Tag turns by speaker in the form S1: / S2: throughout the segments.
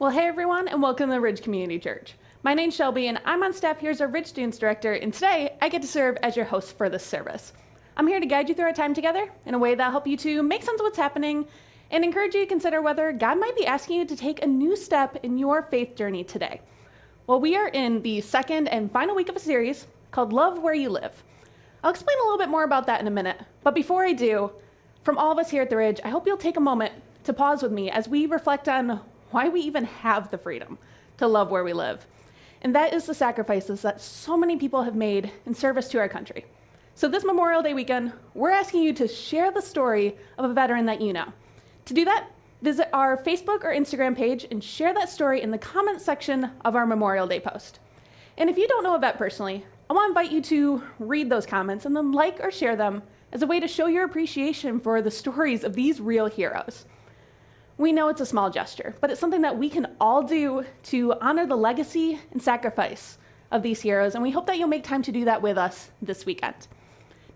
S1: Well, hey everyone, and welcome to the Ridge Community Church. My name's Shelby, and I'm on staff here as our Ridge Students Director, and today I get to serve as your host for this service. I'm here to guide you through our time together in a way that'll help you to make sense of what's happening and encourage you to consider whether God might be asking you to take a new step in your faith journey today. Well, we are in the second and final week of a series called Love Where You Live. I'll explain a little bit more about that in a minute, but before I do, from all of us here at the Ridge, I hope you'll take a moment to pause with me as we reflect on why we even have the freedom to love where we live. And that is the sacrifices that so many people have made in service to our country. So this Memorial Day weekend, we're asking you to share the story of a veteran that you know. To do that, visit our Facebook or Instagram page and share that story in the comments section of our Memorial Day post. And if you don't know a vet personally, I want to invite you to read those comments and then like or share them as a way to show your appreciation for the stories of these real heroes. We know it's a small gesture, but it's something that we can all do to honor the legacy and sacrifice of these heroes, and we hope that you'll make time to do that with us this weekend.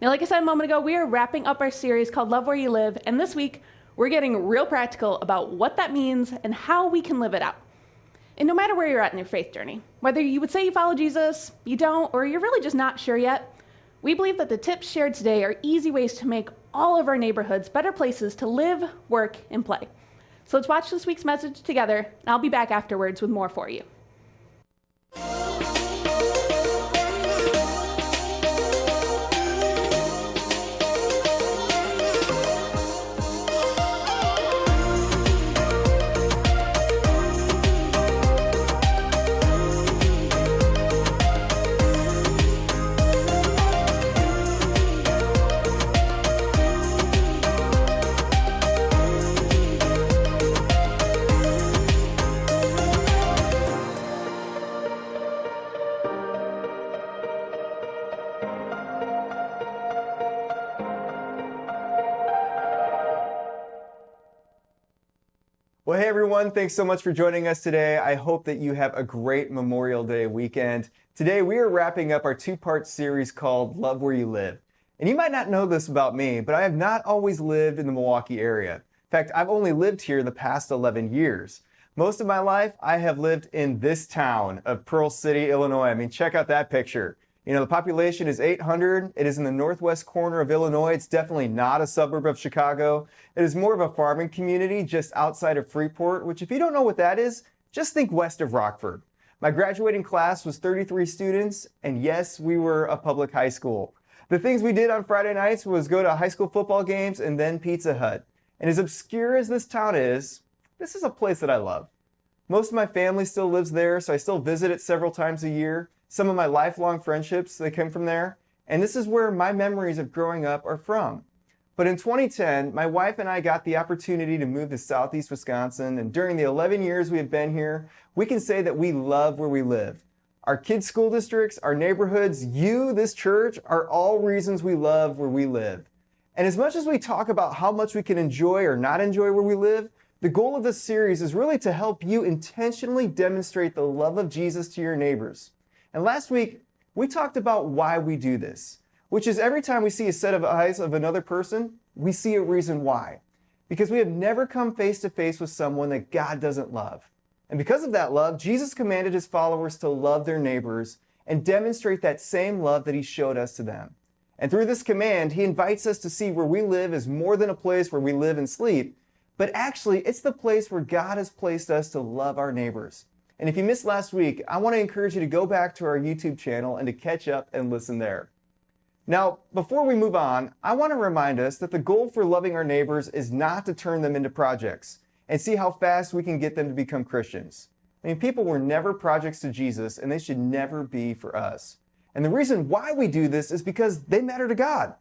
S1: Now, like I said a moment ago, we are wrapping up our series called Love Where You Live, and this week, we're getting real practical about what that means and how we can live it out. And no matter where you're at in your faith journey, whether you would say you follow Jesus, you don't, or you're really just not sure yet, we believe that the tips shared today are easy ways to make all of our neighborhoods better places to live, work, and play. So let's watch this week's message together, and I'll be back afterwards with more for you.
S2: Well, hey everyone, thanks so much for joining us today. I hope that you have a great Memorial Day weekend. Today we are wrapping up our two-part series called Love Where You Live. And you might not know this about me, but I have not always lived in the Milwaukee area. In fact, I've only lived here the past 11 years. Most of my life, I have lived in this town of Pearl City, Illinois. I mean, check out that picture. You know, the population is 800. It is in the northwest corner of Illinois. It's definitely not a suburb of Chicago. It is more of a farming community just outside of Freeport, which if you don't know what that is, just think west of Rockford. My graduating class was 33 students, and yes, we were a public high school. The things we did on Friday nights was go to high school football games and then Pizza Hut. And as obscure as this town is, this is a place that I love. Most of my family still lives there, so I still visit it several times a year. Some of my lifelong friendships, they come from there. And this is where my memories of growing up are from. But in 2010, my wife and I got the opportunity to move to Southeast Wisconsin. And during the 11 years we have been here, we can say that we love where we live. Our kids' school districts, our neighborhoods, you, this church, are all reasons we love where we live. And as much as we talk about how much we can enjoy or not enjoy where we live, the goal of this series is really to help you intentionally demonstrate the love of Jesus to your neighbors. And last week, we talked about why we do this, which is every time we see a set of eyes of another person, we see a reason why. Because we have never come face to face with someone that God doesn't love. And because of that love, Jesus commanded his followers to love their neighbors and demonstrate that same love that he showed us to them. And through this command, he invites us to see where we live as more than a place where we live and sleep, but actually it's the place where God has placed us to love our neighbors. And if you missed last week, I want to encourage you to go back to our YouTube channel and to catch up and listen there. Now, before we move on, I want to remind us that the goal for loving our neighbors is not to turn them into projects and see how fast we can get them to become Christians. I mean, people were never projects to Jesus, and they should never be for us. And the reason why we do this is because they matter to God.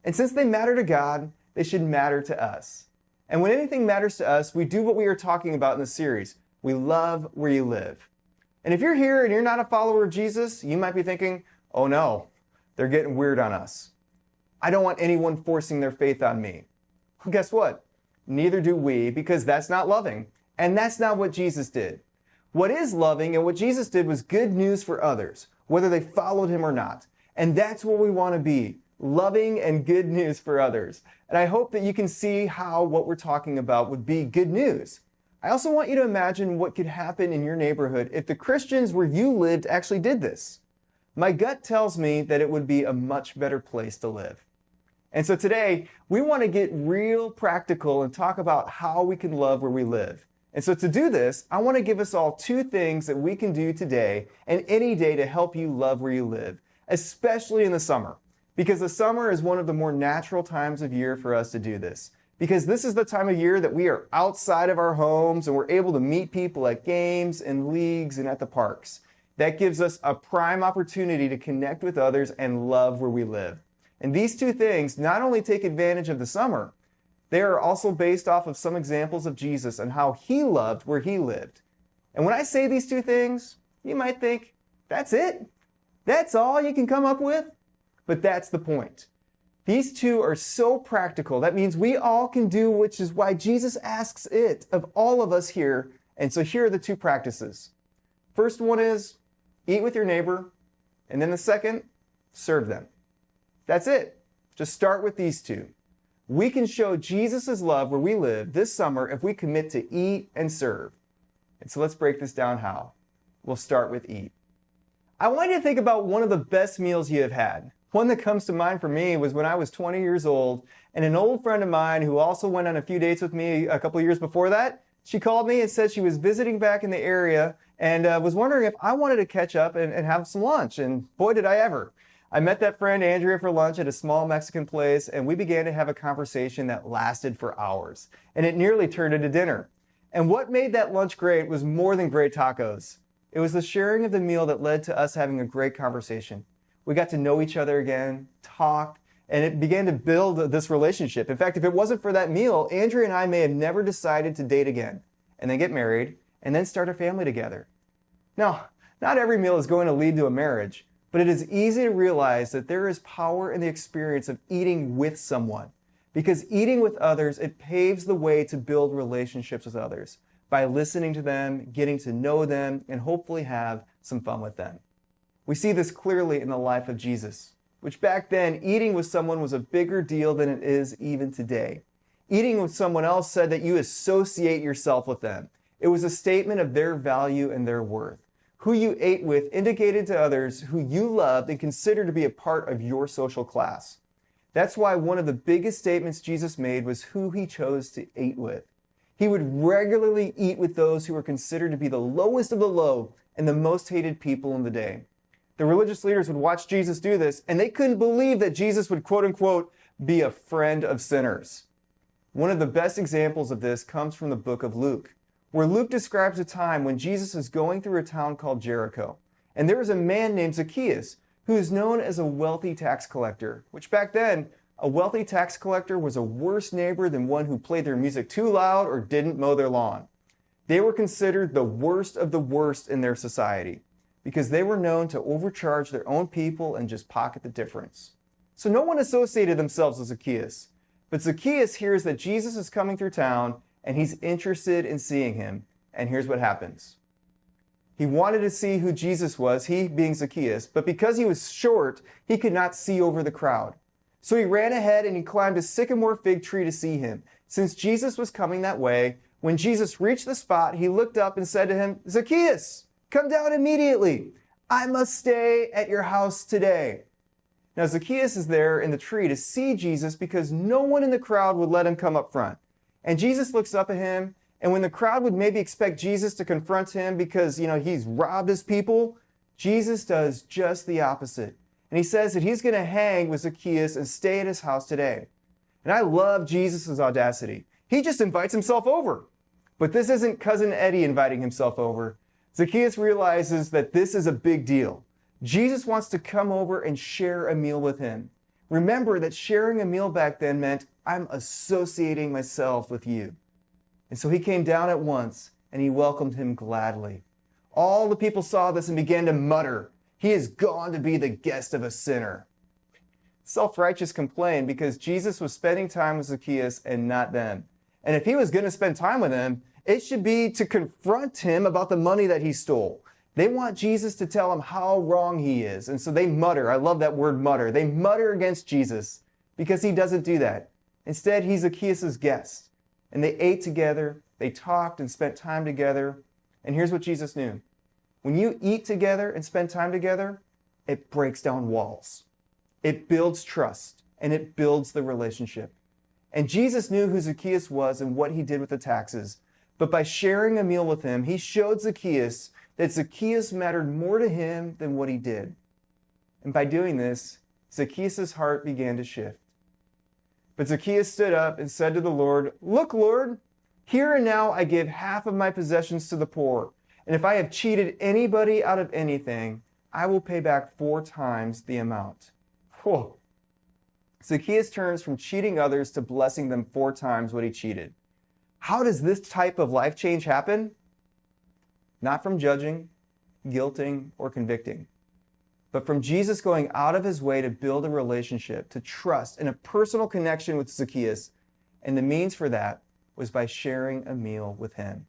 S2: And since they matter to God, they should matter to us. And when anything matters to us, we do what we are talking about in the series. We love where you live. And if you're here and you're not a follower of Jesus, you might be thinking, oh no, they're getting weird on us. I don't want anyone forcing their faith on me. Well, guess what? Neither do we, because that's not loving. And that's not what Jesus did. What is loving and what Jesus did was good news for others, whether they followed him or not. And that's what we want to be, loving and good news for others. And I hope that you can see how what we're talking about would be good news. I also want you to imagine what could happen in your neighborhood if the Christians where you lived actually did this. My gut tells me that it would be a much better place to live. And so today, we want to get real practical and talk about how we can love where we live. And so to do this, I want to give us all 2 things that we can do today and any day to help you love where you live, especially in the summer. Because the summer is one of the more natural times of year for us to do this. Because this is the time of year that we are outside of our homes and we're able to meet people at games and leagues and at the parks. That gives us a prime opportunity to connect with others and love where we live. And these 2 things not only take advantage of the summer, they are also based off of some examples of Jesus and how he loved where he lived. And when I say these 2 things, you might think, that's it? That's all you can come up with? But that's the point. These 2 are so practical. That means we all can do, which is why Jesus asks it of all of us here. And so here are the 2 practices. First one is eat with your neighbor. And then the second, serve them. That's it. Just start with these 2. We can show Jesus' love where we live this summer if we commit to eat and serve. And so let's break this down how. We'll start with eat. I want you to think about one of the best meals you have had. One that comes to mind for me was when I was 20 years old, and an old friend of mine who also went on a few dates with me a couple years before that, she called me and said she was visiting back in the area and was wondering if I wanted to catch up and have some lunch. And boy, did I ever. I met that friend Andrea for lunch at a small Mexican place, and we began to have a conversation that lasted for hours. And it nearly turned into dinner. And what made that lunch great was more than great tacos. It was the sharing of the meal that led to us having a great conversation. We got to know each other again, talk, and it began to build this relationship. In fact, if it wasn't for that meal, Andrea and I may have never decided to date again, and then get married, and then start a family together. Now, not every meal is going to lead to a marriage, but it is easy to realize that there is power in the experience of eating with someone. Because eating with others, it paves the way to build relationships with others by listening to them, getting to know them, and hopefully have some fun with them. We see this clearly in the life of Jesus, which back then, eating with someone was a bigger deal than it is even today. Eating with someone else said that you associate yourself with them. It was a statement of their value and their worth. Who you ate with indicated to others who you loved and considered to be a part of your social class. That's why one of the biggest statements Jesus made was who he chose to eat with. He would regularly eat with those who were considered to be the lowest of the low and the most hated people in the day. The religious leaders would watch Jesus do this, and they couldn't believe that Jesus would, quote unquote, be a friend of sinners. One of the best examples of this comes from the book of Luke, where Luke describes a time when Jesus is going through a town called Jericho. And there was a man named Zacchaeus who is known as a wealthy tax collector, which back then, a wealthy tax collector was a worse neighbor than one who played their music too loud or didn't mow their lawn. They were considered the worst of the worst in their society because they were known to overcharge their own people and just pocket the difference. So no one associated themselves with Zacchaeus. But Zacchaeus hears that Jesus is coming through town and he's interested in seeing him. And here's what happens. He wanted to see who Jesus was, he being Zacchaeus, but because he was short, he could not see over the crowd. So he ran ahead and he climbed a sycamore fig tree to see him. Since Jesus was coming that way, when Jesus reached the spot, he looked up and said to him, "Zacchaeus, come down immediately. I must stay at your house today." Now Zacchaeus is there in the tree to see Jesus because no one in the crowd would let him come up front. And Jesus looks up at him, and when the crowd would maybe expect Jesus to confront him because, he's robbed his people, Jesus does just the opposite. And he says that he's going to hang with Zacchaeus and stay at his house today. And I love Jesus' audacity. He just invites himself over. But this isn't Cousin Eddie inviting himself over. Zacchaeus realizes that this is a big deal. Jesus wants to come over and share a meal with him. Remember that sharing a meal back then meant I'm associating myself with you. And so he came down at once and he welcomed him gladly. All the people saw this and began to mutter, "He is gone to be the guest of a sinner." Self-righteous complained because Jesus was spending time with Zacchaeus and not them. And if he was going to spend time with him, it should be to confront him about the money that he stole. They want Jesus to tell him how wrong he is. And so they mutter. I love that word mutter. They mutter against Jesus because he doesn't do that. Instead, he's Zacchaeus' guest. And they ate together They talked and spent time together. And here's what Jesus knew. When you eat together and spend time together, it breaks down walls. It builds trust, and it builds the relationship. And Jesus knew who Zacchaeus was and what he did with the taxes. But by sharing a meal with him, he showed Zacchaeus that Zacchaeus mattered more to him than what he did. And by doing this, Zacchaeus' heart began to shift. But Zacchaeus stood up and said to the Lord, "Look, Lord, here and now I give half of my possessions to the poor. And if I have cheated anybody out of anything, I will pay back 4 times the amount." Whoa. Zacchaeus turns from cheating others to blessing them 4 times what he cheated. How does this type of life change happen? Not from judging, guilting, or convicting, but from Jesus going out of his way to build a relationship, to trust, and a personal connection with Zacchaeus. And the means for that was by sharing a meal with him.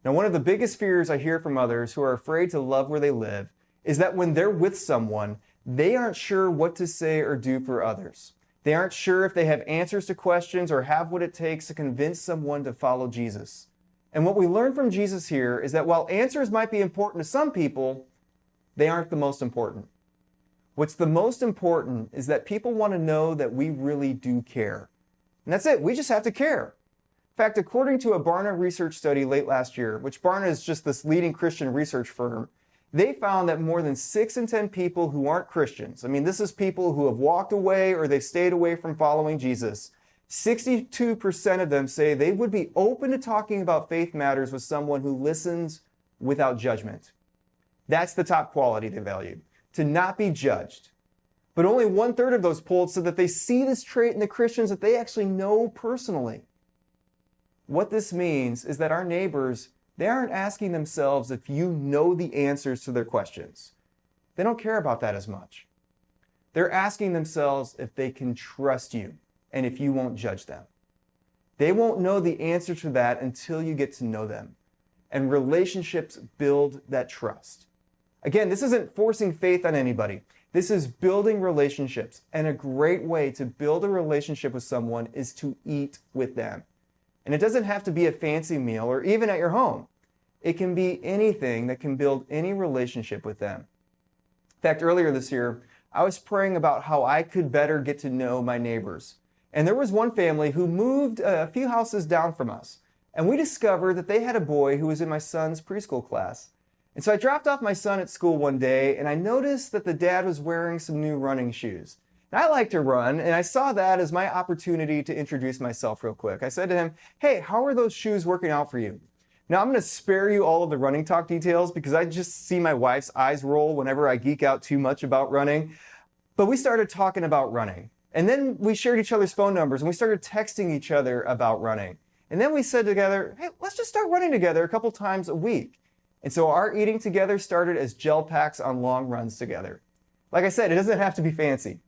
S2: Now, one of the biggest fears I hear from others who are afraid to love where they live is that when they're with someone, they aren't sure what to say or do for others. They aren't sure if they have answers to questions or have what it takes to convince someone to follow Jesus. And what we learn from Jesus here is that while answers might be important to some people, they aren't the most important. What's the most important is that people want to know that we really do care. And that's it. We just have to care. In fact, according to a Barna research study late last year, which Barna is just this leading Christian research firm, they found that more than 6 in 10 people who aren't Christians, I mean, this is people who have walked away or they've stayed away from following Jesus, 62% of them say they would be open to talking about faith matters with someone who listens without judgment. That's the top quality they value, to not be judged. But only 1/3 of those polled said that they see this trait in the Christians that they actually know personally. What this means is that our neighbors, they aren't asking themselves if you know the answers to their questions. They don't care about that as much. They're asking themselves if they can trust you and if you won't judge them. They won't know the answer to that until you get to know them. And relationships build that trust. Again, this isn't forcing faith on anybody. This is building relationships. And a great way to build a relationship with someone is to eat with them. And it doesn't have to be a fancy meal or even at your home. It can be anything that can build any relationship with them. In fact, earlier this year, I was praying about how I could better get to know my neighbors. And there was one family who moved a few houses down from us. And we discovered that they had a boy who was in my son's preschool class. And so I dropped off my son at school one day, and I noticed that the dad was wearing some new running shoes. And I like to run, and I saw that as my opportunity to introduce myself real quick. I said to him, "Hey, how are those shoes working out for you?" Now, I'm going to spare you all of the running talk details because I just see my wife's eyes roll whenever I geek out too much about running. But we started talking about running. And then we shared each other's phone numbers, and we started texting each other about running. And then we said together, "Hey, let's just start running together a couple times a week." And so our eating together started as gel packs on long runs together. Like I said, it doesn't have to be fancy.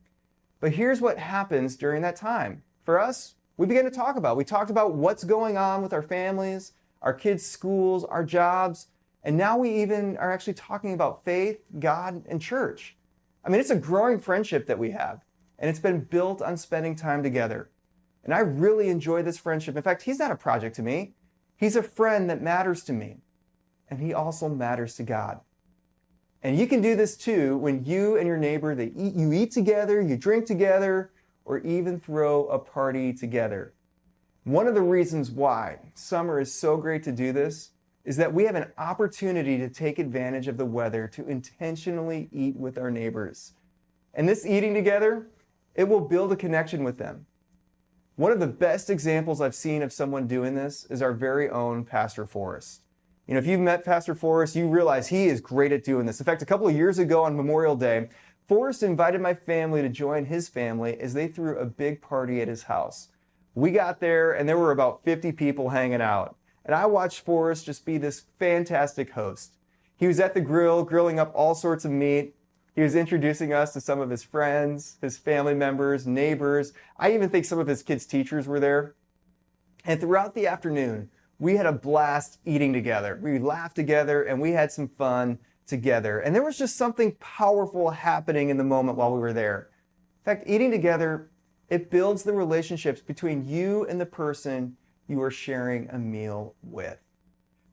S2: But here's what happens during that time. For us, we talked about what's going on with our families, our kids' schools, our jobs, and now we even are actually talking about faith, God, and church. I mean, it's a growing friendship that we have, and it's been built on spending time together. And I really enjoy this friendship. In fact, he's not a project to me. He's a friend that matters to me. And he also matters to God. And you can do this too when you and your neighbor, you eat together, you drink together, or even throw a party together. One of the reasons why summer is so great to do this is that we have an opportunity to take advantage of the weather to intentionally eat with our neighbors. And this eating together, it will build a connection with them. One of the best examples I've seen of someone doing this is our very own Pastor Forrest. You know, if you've met Pastor Forrest, you realize he is great at doing this. In fact, a couple of years ago on Memorial Day, Forrest invited my family to join his family as they threw a big party at his house. We got there and there were about 50 people hanging out. And I watched Forrest just be this fantastic host. He was at the grill, grilling up all sorts of meat. He was introducing us to some of his friends, his family members, neighbors. I even think some of his kids' teachers were there. And throughout the afternoon, we had a blast eating together. We laughed together and we had some fun together. And there was just something powerful happening in the moment while we were there. In fact, eating together, it builds the relationships between you and the person you are sharing a meal with.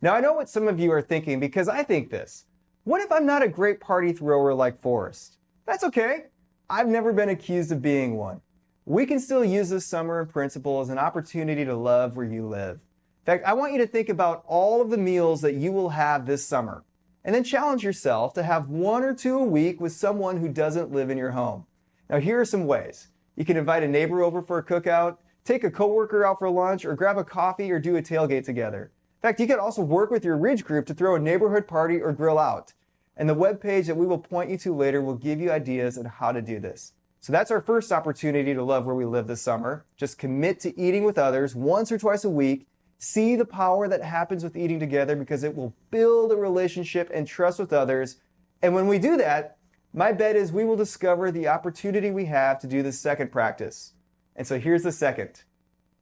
S2: Now, I know what some of you are thinking because I think this. What if I'm not a great party thrower like Forrest? That's okay. I've never been accused of being one. We can still use this summer in principle as an opportunity to love where you live. In fact, I want you to think about all of the meals that you will have this summer, and then challenge yourself to have 1 or 2 a week with someone who doesn't live in your home. Now, here are some ways. You can invite a neighbor over for a cookout, take a coworker out for lunch, or grab a coffee or do a tailgate together. In fact, you could also work with your Ridge group to throw a neighborhood party or grill out. And the webpage that we will point you to later will give you ideas on how to do this. So that's our first opportunity to love where we live this summer. Just commit to eating with others once or twice a week. See the power that happens with eating together because it will build a relationship and trust with others. And when we do that, my bet is we will discover the opportunity we have to do the second practice. And so here's the second.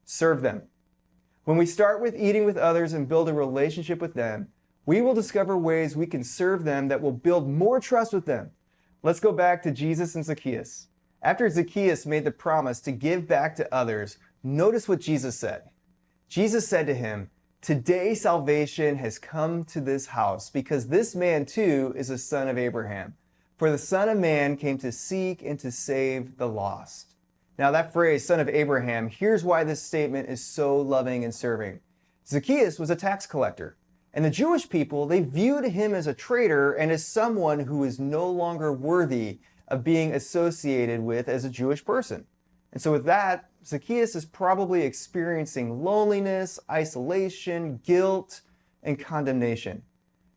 S2: Serve them. When we start with eating with others and build a relationship with them, we will discover ways we can serve them that will build more trust with them. Let's go back to Jesus and Zacchaeus. After Zacchaeus made the promise to give back to others, notice what Jesus said. Jesus said to him, "Today salvation has come to this house because this man too is a son of Abraham. For the Son of Man came to seek and to save the lost." Now that phrase, son of Abraham, here's why this statement is so loving and serving. Zacchaeus was a tax collector, and the Jewish people, they viewed him as a traitor and as someone who is no longer worthy of being associated with as a Jewish person. And so with that, Zacchaeus is probably experiencing loneliness, isolation, guilt, and condemnation.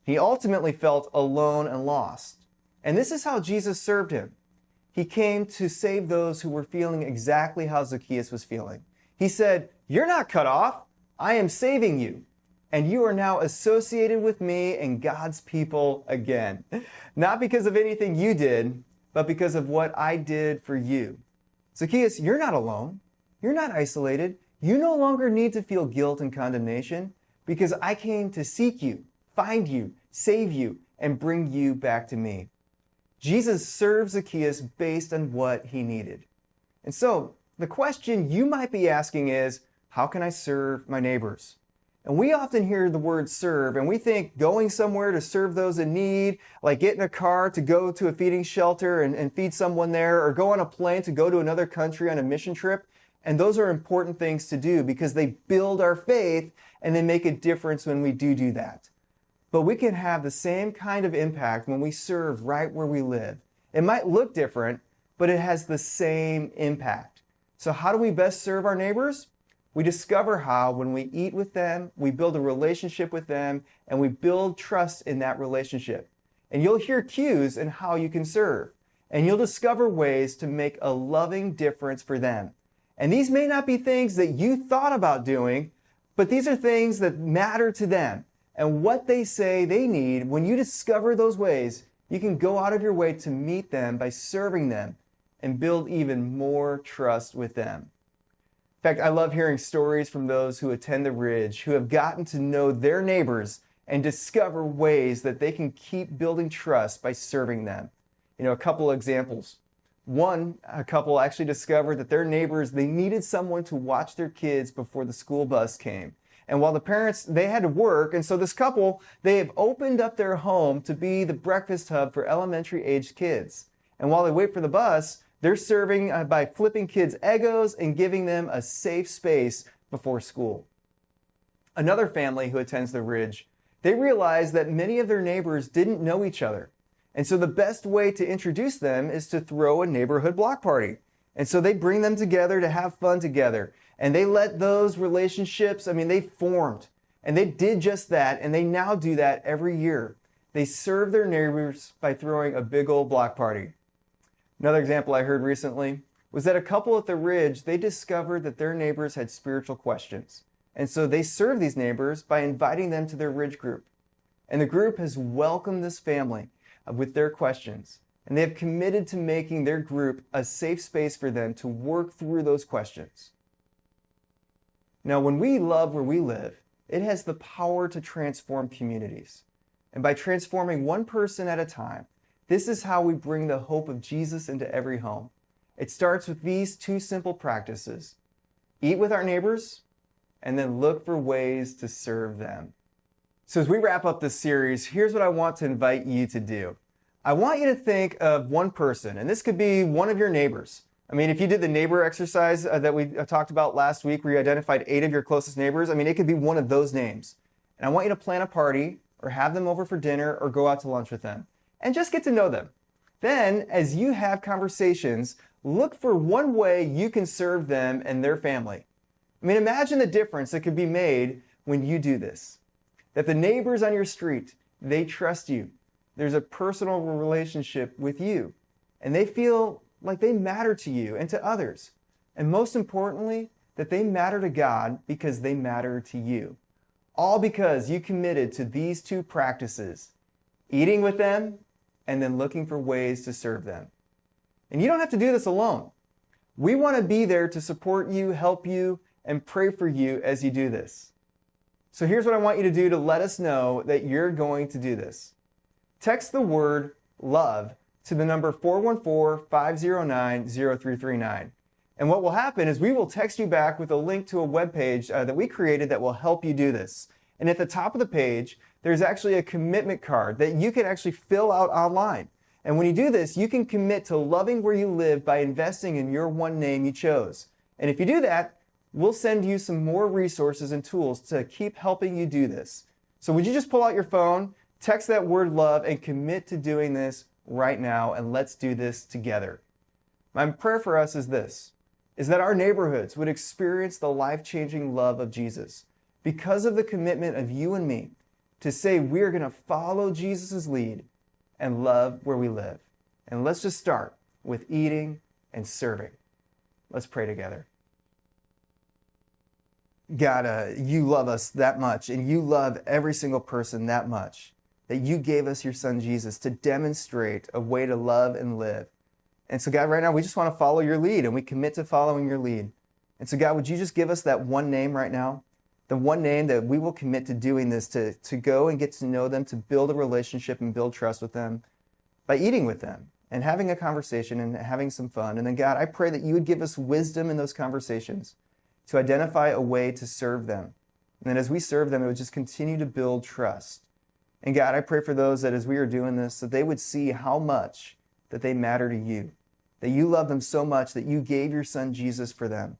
S2: He ultimately felt alone and lost. And this is how Jesus served him. He came to save those who were feeling exactly how Zacchaeus was feeling. He said, "You're not cut off. I am saving you. And you are now associated with me and God's people again. Not because of anything you did, but because of what I did for you." Zacchaeus, you're not alone. You're not isolated. You no longer need to feel guilt and condemnation because I came to seek you, find you, save you, and bring you back to me. Jesus served Zacchaeus based on what he needed. And so the question you might be asking is, how can I serve my neighbors? And we often hear the word serve and we think going somewhere to serve those in need, like get in a car to go to a feeding shelter and feed someone there, or go on a plane to go to another country on a mission trip. And those are important things to do because they build our faith and they make a difference when we do that. But we can have the same kind of impact when we serve right where we live. It might look different, but it has the same impact. So how do we best serve our neighbors? We discover how when we eat with them, we build a relationship with them, and we build trust in that relationship. And you'll hear cues in how you can serve. And you'll discover ways to make a loving difference for them. And these may not be things that you thought about doing, but these are things that matter to them. And what they say they need, when you discover those ways, you can go out of your way to meet them by serving them and build even more trust with them. In fact, I love hearing stories from those who attend the Ridge, who have gotten to know their neighbors and discover ways that they can keep building trust by serving them. A couple of examples. One, a couple actually discovered that their neighbors, they needed someone to watch their kids before the school bus came. And while the parents, they had to work, and so this couple, they have opened up their home to be the breakfast hub for elementary-aged kids. And while they wait for the bus, they're serving by flipping kids Eggos and giving them a safe space before school. Another family who attends the Ridge, they realized that many of their neighbors didn't know each other. And so the best way to introduce them is to throw a neighborhood block party. And so they bring them together to have fun together. And they let those relationships, they formed. And they did just that, and they now do that every year. They serve their neighbors by throwing a big old block party. Another example I heard recently was that a couple at the Ridge, they discovered that their neighbors had spiritual questions. And so they serve these neighbors by inviting them to their Ridge group. And the group has welcomed this family with their questions. And they have committed to making their group a safe space for them to work through those questions. Now, when we love where we live, it has the power to transform communities. And by transforming one person at a time, this is how we bring the hope of Jesus into every home. It starts with these two simple practices: eat with our neighbors and then look for ways to serve them. So as we wrap up this series, here's what I want to invite you to do. I want you to think of one person, and this could be one of your neighbors. I mean, if you did the neighbor exercise that we talked about last week, where you identified 8 of your closest neighbors, I mean, it could be one of those names. And I want you to plan a party or have them over for dinner or go out to lunch with them and just get to know them. Then, as you have conversations, look for one way you can serve them and their family. I mean, imagine the difference that could be made when you do this. That the neighbors on your street, they trust you. There's a personal relationship with you, and they feel like they matter to you and to others. And most importantly, that they matter to God because they matter to you. All because you committed to these 2 practices, eating with them and then looking for ways to serve them. And you don't have to do this alone. We want to be there to support you, help you, and pray for you as you do this. So here's what I want you to do to let us know that you're going to do this. Text the word LOVE to the number 414-509-0339. And what will happen is we will text you back with a link to a webpage that we created that will help you do this. And at the top of the page, there's actually a commitment card that you can actually fill out online. And when you do this, you can commit to loving where you live by investing in your one name you chose. And if you do that, we'll send you some more resources and tools to keep helping you do this. So would you just pull out your phone, text that word LOVE, and commit to doing this right now, and let's do this together. My prayer for us is this, is that our neighborhoods would experience the life-changing love of Jesus because of the commitment of you and me to say we're going to follow Jesus' lead and love where we live. And let's just start with eating and serving. Let's pray together. God, you love us that much, and you love every single person that much, that you gave us your son Jesus to demonstrate a way to love and live. And so God, right now, we just want to follow your lead, and we commit to following your lead. And so God, would you just give us that one name right now? The one name that we will commit to doing this, to go and get to know them, to build a relationship and build trust with them by eating with them and having a conversation and having some fun. And then God, I pray that you would give us wisdom in those conversations to identify a way to serve them. And then as we serve them, it would just continue to build trust. And God, I pray for those that as we are doing this, that they would see how much that they matter to you, that you love them so much that you gave your son Jesus for them.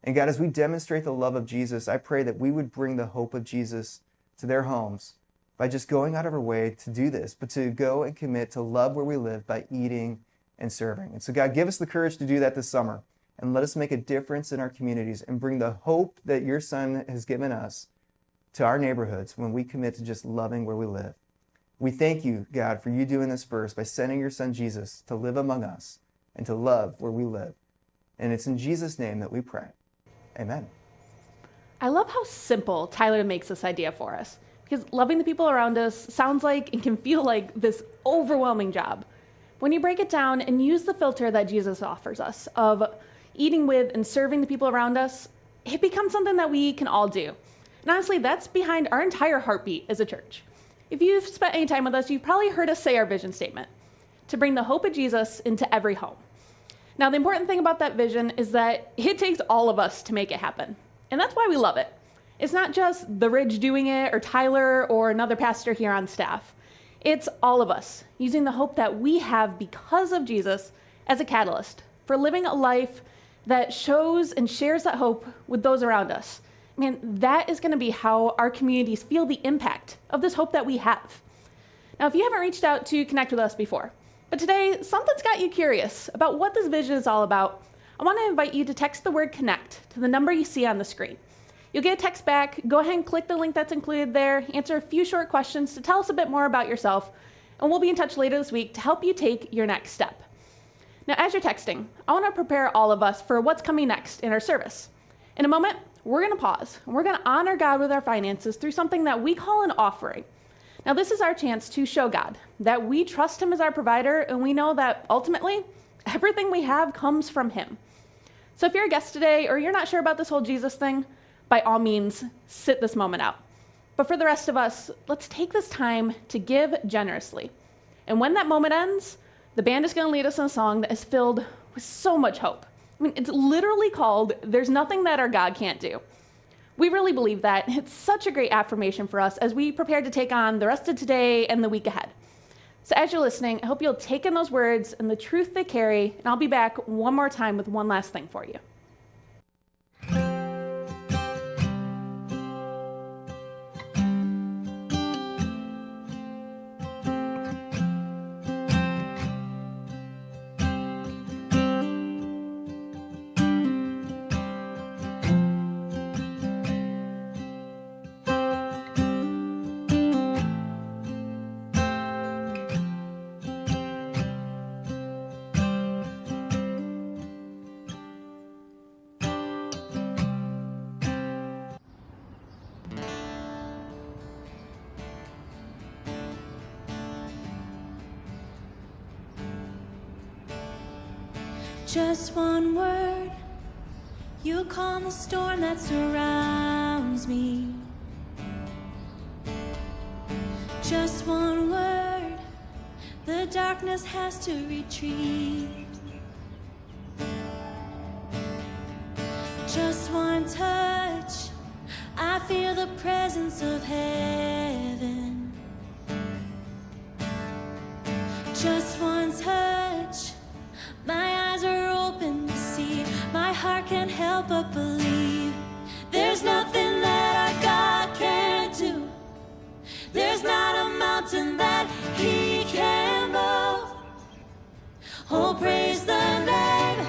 S2: And God, as we demonstrate the love of Jesus, I pray that we would bring the hope of Jesus to their homes by just going out of our way to do this, but to go and commit to love where we live by eating and serving. And so God, give us the courage to do that this summer, and let us make a difference in our communities and bring the hope that your son has given us to our neighborhoods when we commit to just loving where we live. We thank you, God, for you doing this first by sending your son Jesus to live among us and to love where we live. And it's in Jesus' name that we pray. Amen.
S1: I love how simple Tyler makes this idea for us, because loving the people around us sounds like and can feel like this overwhelming job. When you break it down and use the filter that Jesus offers us of eating with and serving the people around us, it becomes something that we can all do. And honestly, that's behind our entire heartbeat as a church. If you've spent any time with us, you've probably heard us say our vision statement, to bring the hope of Jesus into every home. Now, the important thing about that vision is that it takes all of us to make it happen. And that's why we love it. It's not just the Ridge doing it, or Tyler, or another pastor here on staff. It's all of us using the hope that we have because of Jesus as a catalyst for living a life that shows and shares that hope with those around us. Man, that is going to be how our communities feel the impact of this hope that we have. Now, if you haven't reached out to connect with us before, but today something's got you curious about what this vision is all about, I want to invite you to text the word CONNECT to the number you see on the screen. You'll get a text back. Go ahead and click the link that's included there, answer a few short questions to tell us a bit more about yourself, and we'll be in touch later this week to help you take your next step. Now, as you're texting, I want to prepare all of us for what's coming next in our service. In a moment, we're going to pause, and we're going to honor God with our finances through something that we call an offering. Now, this is our chance to show God that we trust him as our provider, and we know that ultimately, everything we have comes from him. So if you're a guest today, or you're not sure about this whole Jesus thing, by all means, sit this moment out. But for the rest of us, let's take this time to give generously. And when that moment ends, the band is going to lead us in a song that is filled with so much hope. I mean, it's literally called "There's Nothing That Our God Can't Do." We really believe that. It's such a great affirmation for us as we prepare to take on the rest of today and the week ahead. So as you're listening, I hope you'll take in those words and the truth they carry, and I'll be back one more time with one last thing for you.
S3: Just one word, you calm the storm that surrounds me. Just one word, the darkness has to retreat. Just one touch, I feel the presence of heaven. Just one touch, my eyes are open to see. My heart can't help but believe. There's nothing that our God can't do. There's not a mountain that He can move. Oh, praise the name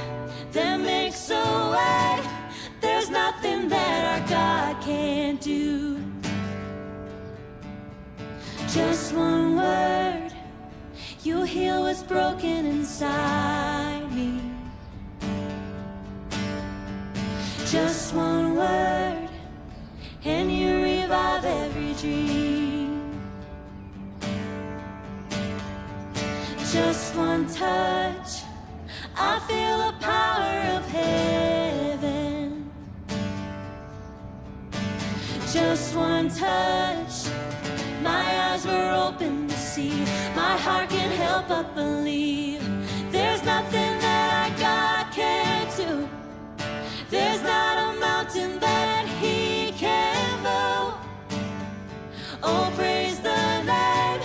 S3: that makes a way. There's nothing that our God can't do. Just one word, you heal what's broken inside me. Just one word, and you revive every dream. Just one touch, I feel the power of heaven. Just one touch, my eyes were open to see. My heart can't help but believe. There's nothing that our God can't do. There's not a mountain that He can move. Oh, praise the name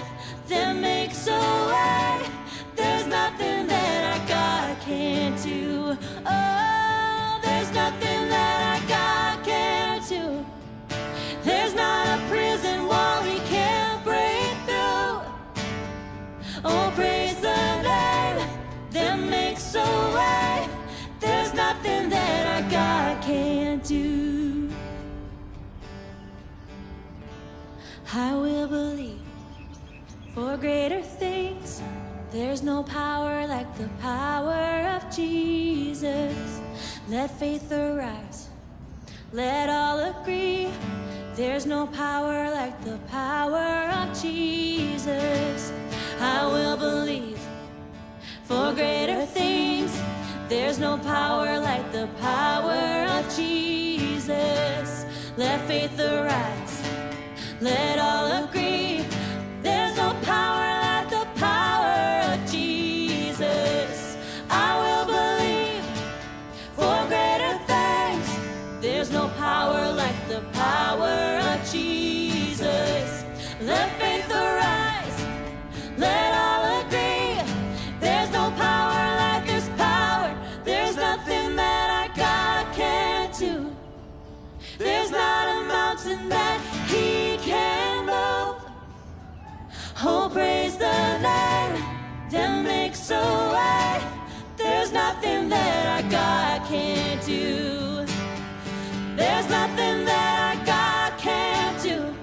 S3: that makes a way. There's nothing that our God can't do. Oh, there's nothing that our God can't do. There's not a prison wall He can't break through. Oh, praise the name that makes a way. There's nothing that our God can't do. I will believe for greater things. There's no power like the power of Jesus. Let faith arise, let all agree. There's no power like the power of Jesus. I will believe for greater things. There's no power like the power of Jesus. Let faith arise, let all agree. There's no power like the power of Jesus. I will believe for greater things. There's no power like the power of Jesus. Let faith arise, let all agree. There's no power like this power. There's nothing that our God can't do. There's not a mountain that He can move. Oh, praise the name that makes a way. There's nothing that our God can't do. There's nothing that our God can't do.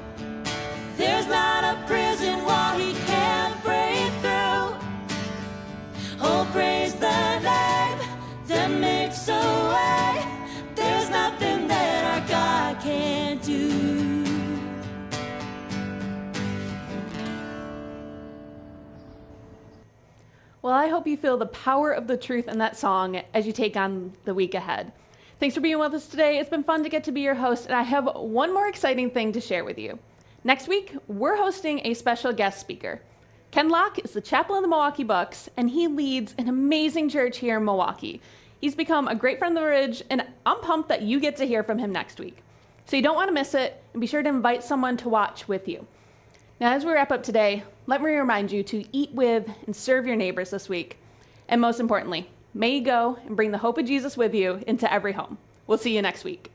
S3: There's not a prison wall He can't break through. Oh, praise the name that makes a way. There's nothing that our God can't do.
S1: Well, I hope you feel the power of the truth in that song as you take on the week ahead. Thanks for being with us today. It's been fun to get to be your host, and I have one more exciting thing to share with you. Next week, we're hosting a special guest speaker. Ken Locke is the chaplain of the Milwaukee Bucks, and he leads an amazing church here in Milwaukee. He's become a great friend of the Ridge, and I'm pumped that you get to hear from him next week. So you don't want to miss it, and be sure to invite someone to watch with you. Now, as we wrap up today, let me remind you to eat with and serve your neighbors this week. And most importantly, may you go and bring the hope of Jesus with you into every home. We'll see you next week.